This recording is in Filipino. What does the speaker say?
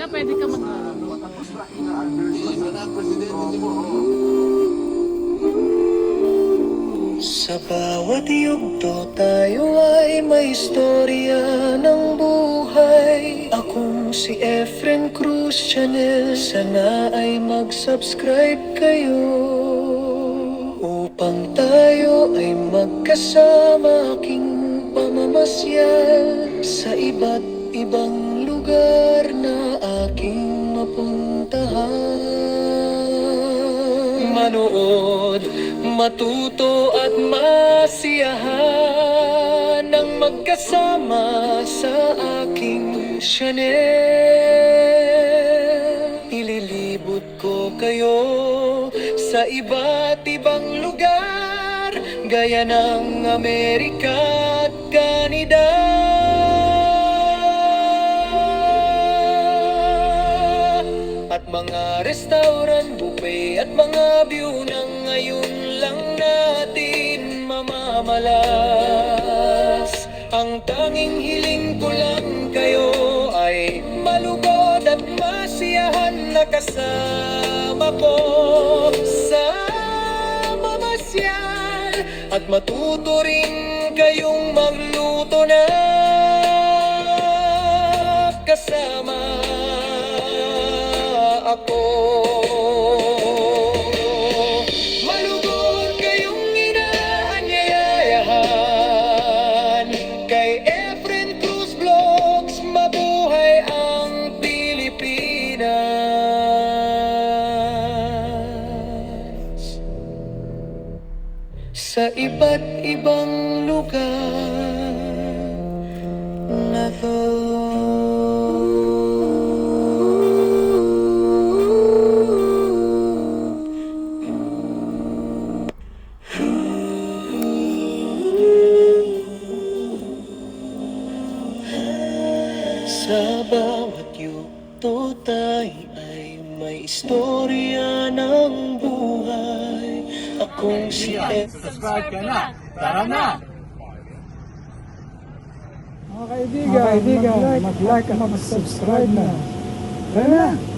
Siya pwede ka mag Sa bawat yugto tayo ay may istorya ng buhay. Akong si Efren Cruz Channel, sana ay mag-subscribe kayo upang tayo ay magkasama aking pamamasyal sa iba't ibang lugar na aking mapuntahan. Manood, matuto at masiyahan ng magkasama sa aking channel. Ililibot ko kayo sa iba't ibang lugar, gaya ng Amerika at Canada. At mga restaurant, buffet at mga view na ngayon lang natin mamamalas. Ang tanging hiling ko lang kayo ay malugod at masiyahan na kasama ko sa mamasyal, at matuto rin kayong magluto na kasama ako. Malugod kayong inaanyayahan kay Efren Cruz Vlogs. Mabuhay ang Pilipinas sa iba't ibang lugar na sa bawat yugto tayo ay may istorya ng buhay. Akong si Subscribe ka na. Tara na. Mga kaibigan, mag-like at mag-subscribe na. Tara na!